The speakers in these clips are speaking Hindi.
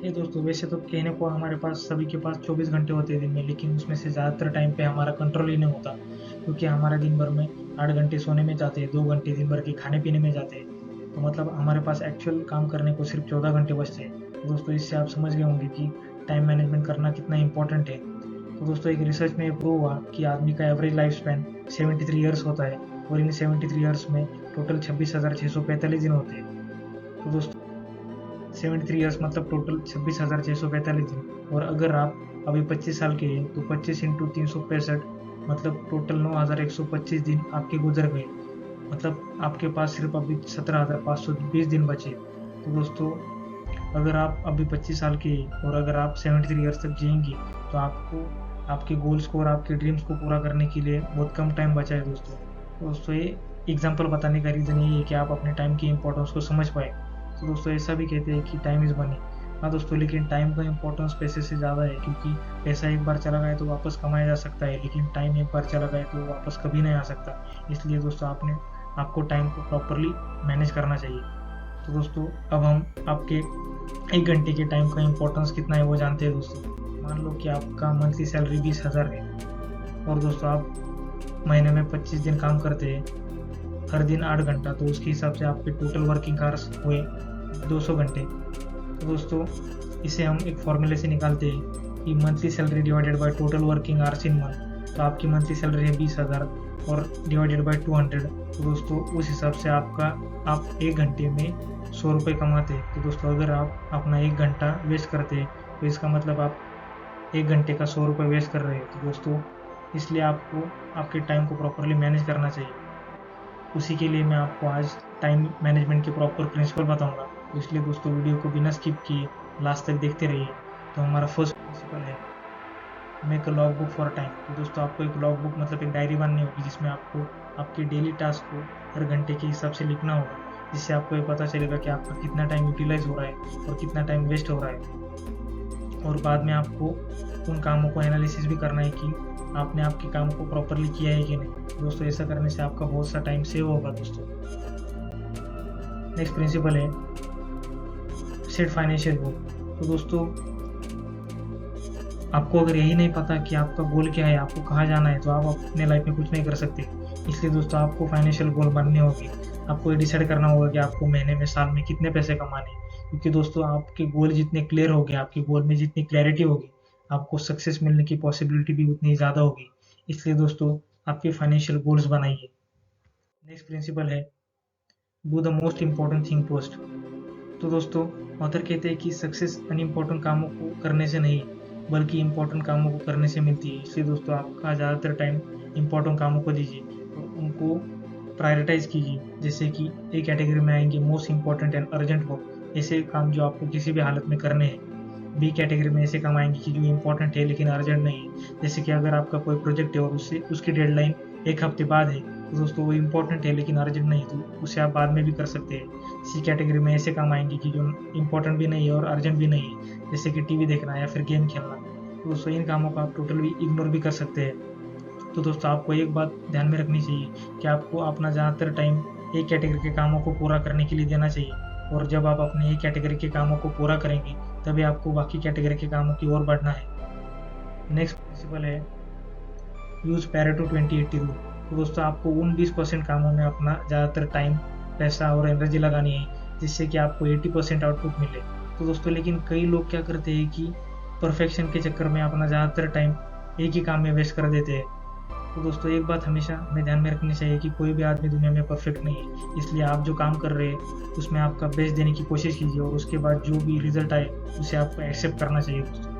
ये दोस्तों वैसे तो कहने को हमारे पास सभी के पास 24 घंटे होते हैं दिन में, लेकिन उसमें से ज़्यादातर टाइम पे हमारा कंट्रोल ही नहीं होता, क्योंकि हमारे दिन भर में 8 घंटे सोने में जाते हैं, 2 घंटे दिन भर के खाने पीने में जाते हैं। तो मतलब हमारे पास एक्चुअल काम करने को सिर्फ 14 घंटे बचते हैं। तो दोस्तों इससे आप समझ गए होंगे कि टाइम मैनेजमेंट करना कितना इंपॉर्टेंट है। तो दोस्तों एक रिसर्च में प्रूव हुआ कि आदमी का एवरेज लाइफ स्पैन 73 ईयर्स होता है, और इन 73 ईयर्स में टोटल 26,645 दिन होते हैं। तो दोस्तों 73 ईयर्स मतलब टोटल 26,645 दिन। और अगर आप अभी 25 साल के हैं तो 25 इंटू 365 मतलब टोटल 9,125 दिन आपके गुजर गए। मतलब आपके पास सिर्फ अभी 17,520 दिन बचे। तो दोस्तों अगर आप अभी 25 साल के हैं और अगर आप 73 ईयर्स तक जिएंगे तो आपको आपके गोल्स को और आपके ड्रीम्स को पूरा करने के लिए बहुत कम टाइम बचा है दोस्तों। दोस्तों ये एग्जाम्पल बताने का रीज़न यही है कि आप अपने टाइम की इम्पोर्टेंस को समझ पाए। तो दोस्तों ऐसा भी कहते हैं कि टाइम इज़ मनी। हाँ दोस्तों, लेकिन टाइम का इम्पोर्टेंस पैसे से ज़्यादा है, क्योंकि पैसा एक बार चला गया तो वापस कमाया जा सकता है, लेकिन टाइम एक बार चला गया तो वापस कभी नहीं आ सकता। इसलिए दोस्तों आपको टाइम को प्रॉपरली मैनेज करना चाहिए। तो दोस्तों अब हम आपके 1 घंटे के टाइम का इम्पोर्टेंस कितना है वो जानते हैं दोस्तों। मान लो कि आपका मंथली सैलरी 20,000 है, और दोस्तों आप महीने में 25 दिन काम करते हैं, हर दिन 8 घंटा, तो उसके हिसाब से आपके टोटल वर्किंग आवर्स हुए 200 घंटे। तो दोस्तों इसे हम एक फॉर्मूले से निकालते हैं कि monthly salary divided by total working hours in month. तो आपकी मंथली सैलरी है 20,000 और डिवाइडेड बाय 200। तो दोस्तों उस हिसाब से आप 1 घंटे में 100 रुपये कमाते हैं। तो दोस्तों अगर आप अपना 1 घंटा वेस्ट करते हैं तो इसका मतलब आप 1 घंटे का 100 रुपये वेस्ट कर रहे हैं। तो दोस्तों इसलिए आपको आपके टाइम को प्रॉपरली मैनेज करना चाहिए। उसी के लिए मैं आपको आज टाइम मैनेजमेंट के प्रॉपर प्रिंसिपल बताऊंगा। तो इसलिए दोस्तों वीडियो को बिना स्किप किए लास्ट तक देखते रहिए। तो हमारा फर्स्ट प्रिंसिपल है make a log book for time. तो दोस्तों आपको एक लॉग बुक मतलब एक डायरी बननी होगी, जिसमें आपको आपके डेली टास्क को हर घंटे के हिसाब से लिखना होगा, जिससे आपको ये पता चलेगा कि आपका कितना टाइम यूटिलाइज हो रहा है और कितना टाइम वेस्ट हो रहा है। और बाद में आपको उन कामों को एनालिसिस भी करना है कि आपने आपके काम को प्रॉपरली किया है कि नहीं। दोस्तों ऐसा करने से आपका बहुत सा टाइम सेव होगा दोस्तों। नेक्स्ट प्रिंसिपल है सेट फाइनेंशियल गोल। तो दोस्तों आपको अगर यही नहीं पता कि आपका गोल क्या है, आपको कहाँ जाना है, तो आप अपने लाइफ में कुछ नहीं कर सकते। इसलिए दोस्तों आपको फाइनेंशियल गोल बनने होंगे। आपको ये डिसाइड करना होगा कि आपको महीने में, साल में कितने पैसे कमाने हैं। क्योंकि दोस्तों आपके गोल जितने क्लियर होंगे, आपके गोल में जितनी क्लैरिटी होगी, आपको सक्सेस मिलने की पॉसिबिलिटी भी उतनी ज़्यादा होगी। इसलिए दोस्तों आपके फाइनेंशियल गोल्स बनाइए। नेक्स्ट प्रिंसिपल है do the most important thing first. तो दोस्तों ऑथर कहते हैं कि सक्सेस अनइम्पोर्टेंट कामों को करने से नहीं, बल्कि इम्पोर्टेंट कामों को करने से मिलती है। इसलिए दोस्तों आपका ज़्यादातर टाइम इम्पोर्टेंट कामों को दीजिए और उनको प्रायोरिटाइज कीजिए। जैसे कि एक कैटेगरी में आएंगे most important and urgent work, ऐसे काम जो आपको किसी भी हालत में करने हैं। बी कैटेगरी में ऐसे काम आएंगे कि जो इम्पोर्टेंट है लेकिन अर्जेंट नहीं है। जैसे कि अगर आपका कोई प्रोजेक्ट है और उससे उसकी डेडलाइन 1 हफ्ते बाद है, तो दोस्तों वो इम्पोर्टेंट है लेकिन अर्जेंट नहीं, तो उसे आप बाद में भी कर सकते हैं। सी कैटेगरी में ऐसे काम आएंगे कि जो इम्पोर्टेंट भी नहीं है और अर्जेंट भी नहीं है, जैसे कि टीवी देखना या फिर गेम खेलना। तो दोस्तों इन कामों को आप टोटली इग्नोर भी कर सकते हैं। तो दोस्तों आपको एक बात ध्यान में रखनी चाहिए कि आपको अपना ज़्यादातर टाइम एक कैटेगरी के कामों को पूरा करने के लिए देना चाहिए, और जब आप अपने एक कैटेगरी के कामों को पूरा करेंगे तभी आपको बाकी कैटेगरी के कामों की ओर बढ़ना है। नेक्स्ट प्रिंसिपल है यूज पैरेटो 20-80 रूल। तो दोस्तों आपको उन 20% कामों में अपना ज़्यादातर टाइम, पैसा और एनर्जी लगानी है, जिससे कि आपको 80% आउटपुट मिले। तो दोस्तों लेकिन कई लोग क्या करते हैं कि परफेक्शन के चक्कर में अपना ज़्यादातर टाइम एक ही काम में वेस्ट कर देते हैं। तो दोस्तों एक बात हमेशा हमें ध्यान में रखनी चाहिए कि कोई भी आदमी दुनिया में परफेक्ट नहीं है। इसलिए आप जो काम कर रहे हैं उसमें आपका बेस्ट देने की कोशिश कीजिए, और उसके बाद जो भी रिजल्ट आए उसे आपको एक्सेप्ट करना चाहिए दोस्तों।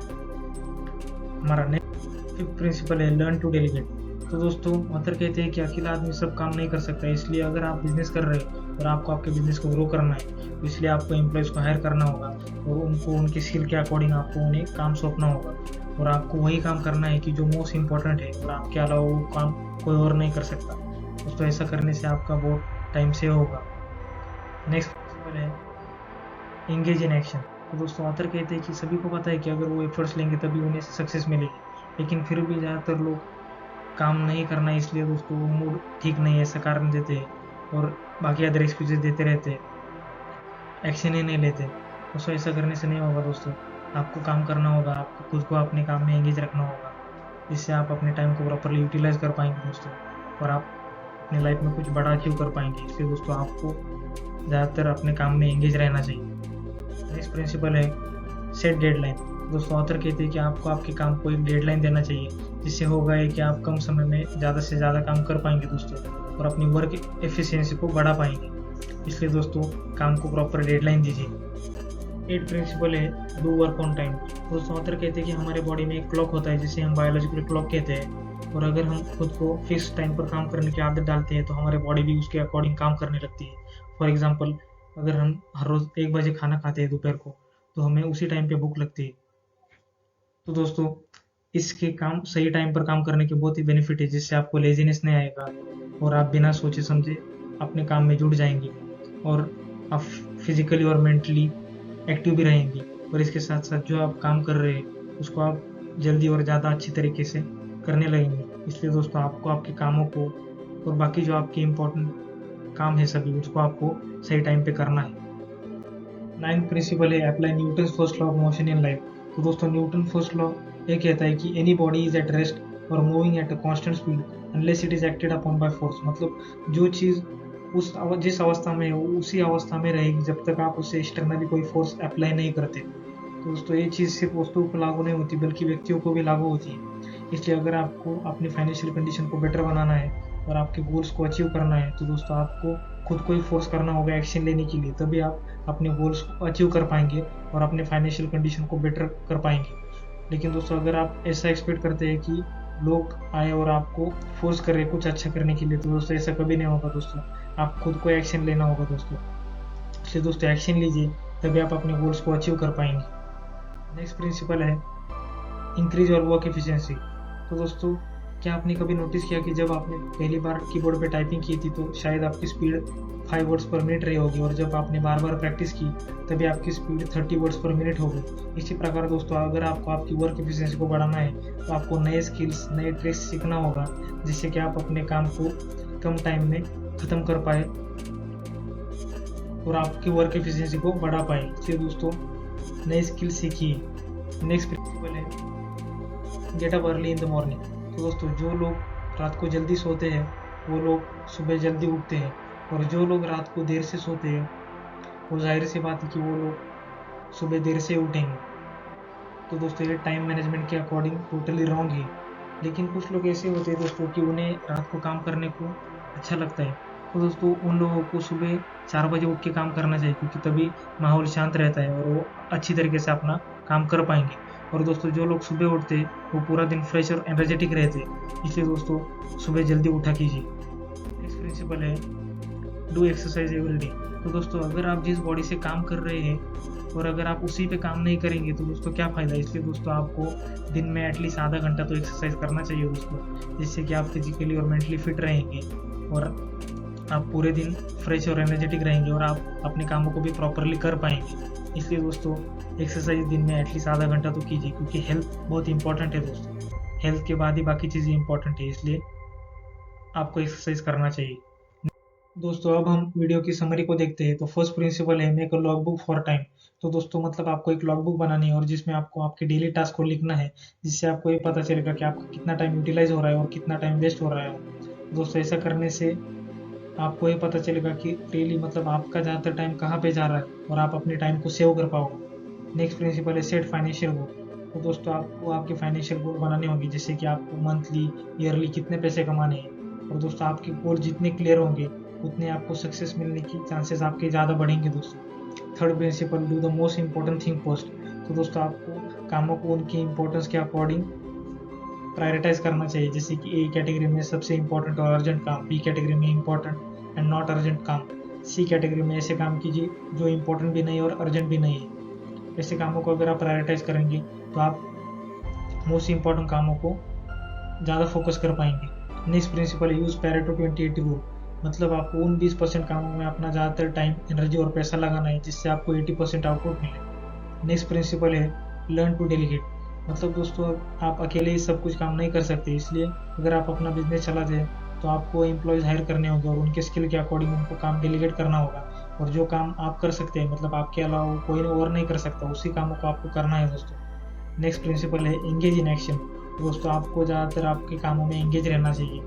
हमारा नेक्स्ट प्रिंसिपल है लर्न टू डेलीगेट। तो दोस्तों ऑथर कहते हैं कि अकेला आदमी सब काम नहीं कर सकता। इसलिए अगर आप बिजनेस कर रहे हैं और आपको आपके बिजनेस को ग्रो करना है, तो इसलिए आपको एम्प्लॉयज़ को हायर करना होगा और उनको उनकी स्किल के अकॉर्डिंग आपको उन्हें काम सौंपना होगा, और आपको वही काम करना है कि जो मोस्ट इम्पोर्टेंट है, और आपके अलावा वो काम कोई और नहीं कर सकता। दोस्तों ऐसा करने से आपका बहुत टाइम सेव होगा। नेक्स्ट प्रिंसिपल है एंगेज इन एक्शन। तो दोस्तों ऑथर कहते हैं कि सभी को पता है कि अगर वो एफर्ट्स लेंगे तभी उन्हें सक्सेस मिलेगी, लेकिन फिर भी ज़्यादातर लोग काम नहीं करना, इसलिए दोस्तों वो मूड ठीक नहीं है ऐसा कारण देते हैं और बाकी अदर एक्सक्यूजेस देते रहते हैं, एक्शन ही नहीं लेते। दोस्तों ऐसा करने से नहीं होगा दोस्तों, आपको काम करना होगा, आपको खुद को अपने काम में एंगेज रखना होगा, जिससे आप अपने टाइम को प्रॉपरली यूटिलाइज कर पाएंगे दोस्तों, और आप अपनी लाइफ में कुछ बड़ा अचीव कर पाएंगे। इसलिए दोस्तों आपको ज़्यादातर अपने काम में एंगेज रहना चाहिए। नेक्स्ट प्रिंसिपल है सेट डेडलाइन। दोस्तों ऑथर कहते हैं कि आपको आपके काम को एक डेडलाइन देना चाहिए, जिससे होगा ये कि आप कम समय में ज़्यादा से ज़्यादा काम कर पाएंगे दोस्तों, और अपनी वर्क एफिशिएंसी को बढ़ा पाएंगे। इसलिए दोस्तों काम को प्रॉपर डेडलाइन दीजिए। 8 प्रिंसिपल है डू वर्क ऑन टाइम। दोस्तों ऑथर कहते हैं कि हमारे बॉडी में एक क्लॉक होता है जिसे हम बायोलॉजिकल क्लॉक कहते हैं, और अगर हम खुद को फिक्स टाइम पर काम करने की आदत डालते हैं तो हमारे बॉडी भी उसके अकॉर्डिंग काम करने लगती है। फॉर एग्जाम्पल, अगर हम हर रोज़ 1 बजे खाना खाते हैं दोपहर को, तो हमें उसी टाइम पे भूख लगती है। तो दोस्तों इसके काम सही टाइम पर काम करने के बहुत ही बेनिफिट है, जिससे आपको लेजीनेस नहीं आएगा और आप बिना सोचे समझे अपने काम में जुट जाएंगे, और आप फिजिकली और मेंटली एक्टिव भी रहेंगे, और इसके साथ साथ जो आप काम कर रहे हैं उसको आप जल्दी और ज़्यादा अच्छी तरीके से करने लगेंगे। इसलिए दोस्तों आपको आपके कामों को और बाकी जो आपके इम्पोर्टेंट काम है सभी, उसको आपको सही टाइम पे करना है। 9th प्रिंसिपल है apply Newton first law of motion in life. तो दोस्तों न्यूटन फर्स्ट लॉ ये कहता है कि any body is at rest और moving at a constant speed unless it is acted upon by force. मतलब जो चीज़ जिस अवस्था में है उसी अवस्था में रहेगी जब तक आप उसे एक्सटर्नली कोई फोर्स अप्लाई नहीं करते। तो दोस्तों ये चीज़ सिर्फ वस्तुओं को लागू नहीं होती बल्कि व्यक्तियों को भी लागू होती है। इसलिए अगर आपको अपनी फाइनेंशियल कंडीशन को बेटर बनाना है और आपके गोल्स को अचीव करना है तो दोस्तों आपको खुद को ही फोर्स करना होगा एक्शन लेने के लिए, तभी आप अपने गोल्स को अचीव कर पाएंगे और अपने फाइनेंशियल कंडीशन को बेटर कर पाएंगे। लेकिन दोस्तों अगर आप ऐसा एक्सपेक्ट करते हैं कि लोग आए और आपको फोर्स करें कुछ अच्छा करने के लिए, तो दोस्तों ऐसा कभी नहीं होगा दोस्तों, आप खुद को एक्शन लेना होगा दोस्तों। इसलिए दोस्तों एक्शन लीजिए, तभी आप अपने गोल्स को अचीव कर पाएंगे। नेक्स्ट प्रिंसिपल है इंक्रीज और वर्क एफिशिएंसी। तो दोस्तों क्या आपने कभी नोटिस किया कि जब आपने पहली बार कीबोर्ड पे टाइपिंग की थी तो शायद आपकी स्पीड 5 वर्ड्स पर मिनट रही होगी, और जब आपने बार बार प्रैक्टिस की तभी आपकी स्पीड 30 वर्ड्स पर मिनट हो गई। इसी प्रकार दोस्तों अगर आपको आपकी वर्क एफिशिएंसी को बढ़ाना है तो आपको नए स्किल्स नए ट्रिक्स सीखना होगा, जिससे कि आप अपने काम को कम टाइम में ख़त्म कर पाए और आपकी वर्क एफिशिएंसी को बढ़ा पाए। इसलिए दोस्तों नए स्किल सीखिए। नेक्स्ट प्रिंसिपल है get up early in the morning. तो दोस्तों जो लोग रात को जल्दी सोते हैं वो लोग सुबह जल्दी उठते हैं, और जो लोग रात को देर से सोते हैं वो जाहिर सी बात है कि वो लोग सुबह देर से उठेंगे। तो दोस्तों ये टाइम मैनेजमेंट के अकॉर्डिंग टोटली रॉन्ग है। लेकिन कुछ लोग ऐसे होते हैं दोस्तों कि उन्हें रात को काम करने को अच्छा लगता है, तो दोस्तों उन लोगों को सुबह 4 बजे उठ के काम करना चाहिए, क्योंकि तभी माहौल शांत रहता है और वो अच्छी तरीके से अपना काम कर पाएंगे। और दोस्तों जो लोग सुबह उठते हैं वो पूरा दिन फ्रेश और एनर्जेटिक रहते हैं। इसलिए दोस्तों सुबह जल्दी उठा कीजिए। नेक्स्ट प्रिंसिपल है डू एक्सरसाइज एवरी डे। तो दोस्तों अगर आप जिस बॉडी से काम कर रहे हैं और अगर आप उसी पे काम नहीं करेंगे तो दोस्तों क्या फ़ायदा। इसलिए दोस्तों आपको दिन में एटलीस्ट आधा घंटा तो एक्सरसाइज करना चाहिए दोस्तों, जिससे कि आप फिजिकली और मेंटली फिट रहेंगे और आप पूरे दिन फ्रेश और एनर्जेटिक रहेंगे और आप अपने कामों को भी प्रॉपरली कर पाएंगे। इसलिए दोस्तों एक्सरसाइज दिन में एटलीस्ट आधा घंटा तो कीजिए, क्योंकि हेल्थ बहुत इंपॉर्टेंट है दोस्तों। हेल्थ के बाद ही बाकी चीज़ें इंपॉर्टेंट है, इसलिए आपको एक्सरसाइज करना चाहिए। दोस्तों अब हम वीडियो की समरी को देखते हैं। तो फर्स्ट प्रिंसिपल है make a log book for time. तो दोस्तों मतलब आपको एक लॉग बुक बनानी है और जिसमें आपको आपके डेली टास्क को लिखना है, जिससे आपको ये पता चलेगा कि आपका कितना टाइम यूटिलाइज हो रहा है और कितना टाइम वेस्ट हो रहा है। दोस्तों ऐसा करने से आपको ये पता चलेगा कि डेली मतलब आपका ज़्यादातर टाइम कहाँ पे जा रहा है और आप अपने टाइम को सेव कर पाओगे। नेक्स्ट प्रिंसिपल है सेट फाइनेंशियल गोल। तो दोस्तों आपको आपके फाइनेंशियल गोल बनाने होंगे, जैसे कि आपको मंथली ईयरली कितने पैसे कमाने हैं। और दोस्तों आपके गोल जितने क्लियर होंगे उतने आपको सक्सेस मिलने की चांसेस आपके ज़्यादा बढ़ेंगे दोस्तों। Third principal do the most important thing first. तो दोस्तों आपको कामों को उनकी इंपॉर्टेंस के अकॉर्डिंग प्रायोरिटाइज करना चाहिए, जैसे कि ए कैटेगरी में सबसे इंपॉर्टेंट और अर्जेंट काम, बी कैटेगरी में इंपॉर्टेंट एंड नॉट अर्जेंट काम, सी कैटेगरी में ऐसे काम कीजिए जो इंपॉर्टेंट भी नहीं और अर्जेंट भी नहीं है। ऐसे कामों को अगर आप प्रायोरिटाइज करेंगे तो आप मोस्ट इंपॉर्टेंट कामों को ज़्यादा फोकस कर पाएंगे। Next principle use Pareto 20-80 rule. मतलब आपको उन 20% कामों में अपना ज़्यादातर टाइम एनर्जी और पैसा लगाना है, जिससे आपको 80% आउटपुट मिले। नेक्स्ट प्रिंसिपल है लर्न टू डेलीगेट। मतलब दोस्तों आप अकेले ही सब कुछ काम नहीं कर सकते, इसलिए अगर आप अपना बिजनेस चलाते हैं तो आपको एम्प्लॉयज़ हायर करने होंगे और उनके स्किल के अकॉर्डिंग उनको काम डेलीगेट करना होगा। और जो काम आप कर सकते हैं, मतलब आपके अलावा कोई और नहीं कर सकता, उसी कामों को आपको करना है दोस्तों। नेक्स्ट प्रिंसिपल है एंगेज इन एक्शन। दोस्तों आपको ज़्यादातर आपके कामों में एंगेज रहना चाहिए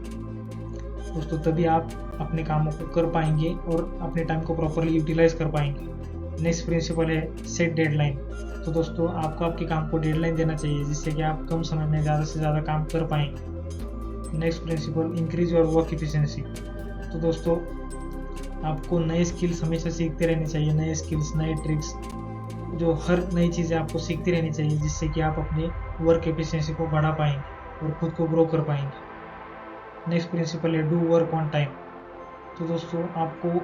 दोस्तों, तभी आप अपने कामों को कर पाएंगे और अपने टाइम को प्रॉपरली यूटिलाइज कर पाएंगे। नेक्स्ट प्रिंसिपल है सेट डेडलाइन। तो दोस्तों आपको आपके काम को डेडलाइन देना चाहिए, जिससे कि आप कम समय में ज़्यादा से ज़्यादा काम कर पाएंगे। Next principle increase your work efficiency. तो दोस्तों आपको नए स्किल्स हमेशा सीखते रहने चाहिए, नए स्किल्स, नए ट्रिक्स, जो हर नई चीज़ें आपको सीखती रहनी चाहिए, जिससे कि आप अपने वर्क एफिशिएंसी को बढ़ा पाएंगे और खुद को ग्रो कर पाएंगे। नेक्स्ट प्रिंसिपल है डू वर्क ऑन टाइम। तो दोस्तों आपको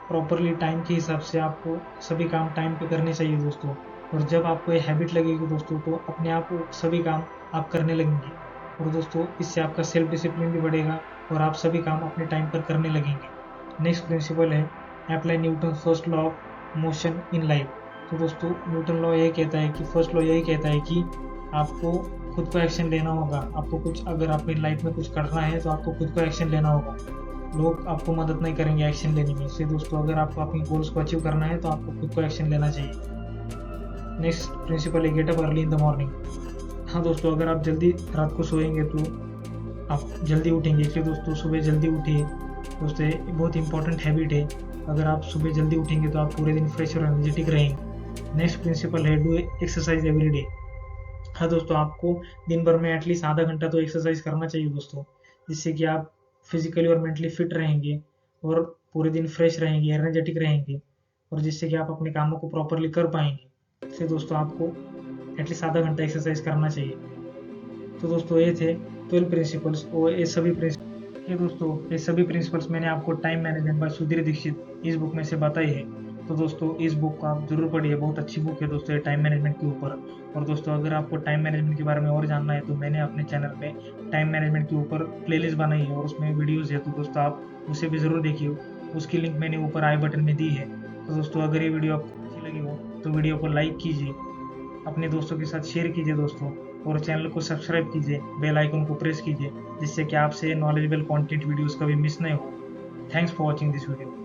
प्रॉपरली टाइम के हिसाब से आपको सभी काम टाइम पे करने चाहिए दोस्तों। और जब आपको ये हैबिट लगेगी दोस्तों, तो अपने आप सभी काम आप करने लगेंगे। और दोस्तों इससे आपका सेल्फ डिसिप्लिन भी बढ़ेगा और आप सभी काम अपने टाइम पर करने लगेंगे। नेक्स्ट प्रिंसिपल है apply Newton first law of motion in life. तो दोस्तों न्यूटन लॉ यही कहता है कि फर्स्ट लॉ यही कहता है कि आपको खुद को एक्शन लेना होगा। आपको कुछ, अगर अपनी लाइफ में कुछ करना है तो आपको खुद को एक्शन लेना होगा, लोग आपको मदद नहीं करेंगे एक्शन लेने में। इसलिए दोस्तों अगर आपको अपनी गोल्स को अचीव करना है तो आपको खुद को एक्शन लेना चाहिए। नेक्स्ट प्रिंसिपल है get up early in the morning. हाँ दोस्तों, अगर आप जल्दी रात को सोएंगे तो आप जल्दी उठेंगे, इसलिए दोस्तों सुबह जल्दी उठिए दोस्तों, ये बहुत इंपॉर्टेंट हैबिट है। अगर आप सुबह जल्दी उठेंगे तो आप पूरे दिन फ्रेश और एनर्जेटिक रहेंगे। नेक्स्ट प्रिंसिपल है डू एक्सरसाइज एवरी डे। हाँ दोस्तों, आपको दिन भर में एटलीस्ट आधा घंटा तो एक्सरसाइज करना चाहिए दोस्तों, जिससे कि आप फिजिकली और मेंटली फिट रहेंगे और पूरे दिन फ्रेश रहेंगे, एनर्जेटिक रहेंगे, और जिससे कि आप अपने कामों को प्रॉपरली कर पाएंगे। इसलिए दोस्तों आपको एटलीस्ट आधा घंटा एक्सरसाइज करना चाहिए। तो दोस्तों ये थे 12 प्रिंसिपल्स, और ये सभी प्रिंसिपल्स मैंने आपको time management by Sudhir Dixit इस बुक में से बताई है। तो दोस्तों इस बुक को आप जरूर पढ़िए, बहुत अच्छी बुक है दोस्तों ये टाइम मैनेजमेंट के ऊपर। और दोस्तों अगर आपको टाइम मैनेजमेंट के बारे में और जानना है तो मैंने अपने चैनल पे टाइम मैनेजमेंट के ऊपर प्लेलिस्ट बनाई है और उसमें वीडियोज़ है, तो दोस्तों आप उसे भी ज़रूर देखिए। उसकी लिंक मैंने ऊपर आई बटन में दी है। तो दोस्तों अगर ये वीडियो आपको अच्छी लगी हो तो वीडियो को लाइक कीजिए, अपने दोस्तों के साथ शेयर कीजिए दोस्तों, और चैनल को सब्सक्राइब कीजिए, बेल आइकन को प्रेस कीजिए, जिससे कि आपसे नॉलेजेबल कंटेंट वीडियोस कभी मिस नहीं हो। Thanks for watching this video.